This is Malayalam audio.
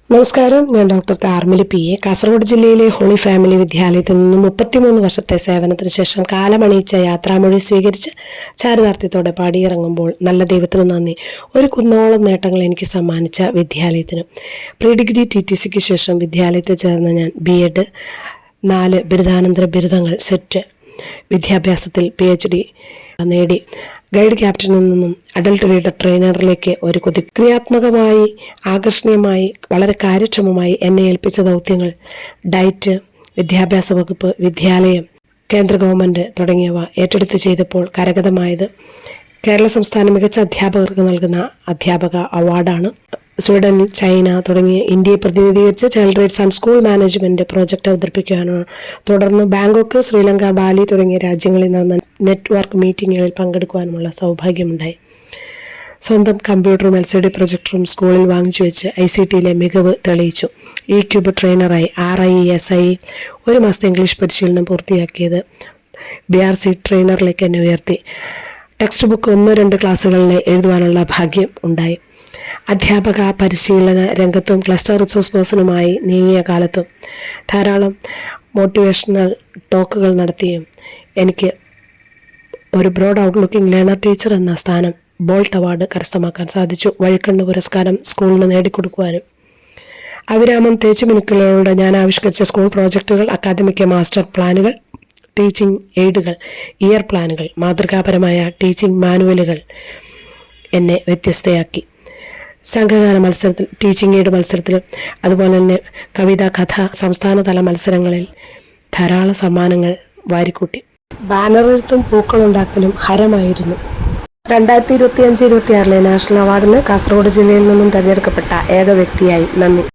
നമസ്കാരം, ഞാൻ ഡോക്ടർ താർമിലി PA. കാസർഗോഡ് ജില്ലയിലെ ഹോളി ഫാമിലി വിദ്യാലയത്തിൽ നിന്നും 33 വർഷത്തെ സേവനത്തിന് ശേഷം കാലമണിയിച്ച യാത്രാമൊഴി സ്വീകരിച്ച് ചാരിതാർത്ഥ്യത്തോടെ പാടിയിറങ്ങുമ്പോൾ നല്ല ദൈവത്തിന് നന്ദി. ഒരു കുന്നോളം നേട്ടങ്ങൾ എനിക്ക് സമ്മാനിച്ച വിദ്യാലയത്തിന്. പ്രീ ഡിഗ്രി TTCക്ക് ശേഷം വിദ്യാലയത്തിൽ ചേർന്ന ഞാൻ B.Ed 4 ബിരുദാനന്തര ബിരുദങ്ങൾ സെറ്റ്, വിദ്യാഭ്യാസത്തിൽ PhD നേടി. ഗൈഡ് ക്യാപ്റ്റനിൽ നിന്നും അഡൽട്ട് ലീഡർ ട്രെയിനറിലേക്ക് ഒരു ക്രിയാത്മകമായി, ആകർഷണീയമായി, വളരെ കാര്യക്ഷമമായി എന്നെ ഏൽപ്പിച്ച ദൗത്യങ്ങൾ ഡയറ്റ്, വിദ്യാഭ്യാസ വകുപ്പ്, വിദ്യാലയം, കേന്ദ്ര ഗവൺമെൻറ് തുടങ്ങിയവ ഏറ്റെടുത്ത് ചെയ്തപ്പോൾ കരഗതമായത് കേരള സംസ്ഥാന മികച്ച അധ്യാപകർക്ക് നൽകുന്ന അധ്യാപക അവാർഡാണ്. സ്വീഡൻ, ചൈന തുടങ്ങിയ ഇന്ത്യയെ പ്രതിനിധീകരിച്ച് child rights and school management project അവതരിപ്പിക്കുവാനാണ്. തുടർന്ന് ബാങ്കോക്ക്, ശ്രീലങ്ക, ബാലി തുടങ്ങിയ രാജ്യങ്ങളിൽ നടന്ന നെറ്റ്വർക്ക് മീറ്റിങ്ങുകളിൽ പങ്കെടുക്കുവാനുമുള്ള സൗഭാഗ്യമുണ്ടായി. സ്വന്തം കമ്പ്യൂട്ടറും LCD പ്രൊജക്ടറും സ്കൂളിൽ വാങ്ങിച്ചു വെച്ച് ICTയിലെ മികവ് തെളിയിച്ചു. E-Cube ട്രെയിനറായി RISI 1 മാസത്തെ ഇംഗ്ലീഷ് പരിശീലനം പൂർത്തിയാക്കിയത് BRC ട്രെയിനറിലേക്ക് എന്നെ ഉയർത്തി. ടെക്സ്റ്റ് ബുക്ക് 1-2 ക്ലാസ്സുകളിൽ എഴുതുവാനുള്ള ഭാഗ്യം ഉണ്ടായി. അധ്യാപക പരിശീലന രംഗത്തും ക്ലസ്റ്റർ റിസോഴ്സ് പേഴ്സണുമായി നീങ്ങിയ കാലത്തും ധാരാളം മോട്ടിവേഷണൽ ടോക്കുകൾ നടത്തിയും എനിക്ക് ഒരു ബ്രോഡ് ഔട്ട്ലുക്കിംഗ് ലേണർ ടീച്ചർ എന്ന സ്ഥാനം, ബോൾട്ട് അവാർഡ് കരസ്ഥമാക്കാൻ സാധിച്ചു. വഴിക്കണ്ണ് പുരസ്കാരം സ്കൂളിന് നേടിക്കൊടുക്കുവാനും. അവിരാമം തേച്ചുമിനുക്കളോടെ ഞാൻ ആവിഷ്കരിച്ച സ്കൂൾ പ്രോജക്റ്റുകൾ, അക്കാദമിക് മാസ്റ്റർ പ്ലാനുകൾ, ടീച്ചിങ് എയ്ഡുകൾ, ഇയർ പ്ലാനുകൾ, മാതൃകാപരമായ ടീച്ചിങ് മാനുവലുകൾ എന്നെ വ്യത്യസ്തയാക്കി. സംഘഗാന മത്സരത്തിൽ, ടീച്ചിങ് എയ്ഡ് മത്സരത്തിലും അതുപോലെ തന്നെ കവിത, കഥ, സംസ്ഥാനതല മത്സരങ്ങളിൽ ധാരാളം സമ്മാനങ്ങൾ വാരിക്കൂട്ടി. ബാനറെഴുത്തും പൂക്കളുണ്ടാക്കലും ഹരമായിരുന്നു. 2025-26 നാഷണൽ അവാർഡിന് കാസർഗോഡ് ജില്ലയിൽ നിന്നും തിരഞ്ഞെടുക്കപ്പെട്ട ഏക വ്യക്തിയായി. നന്ദി.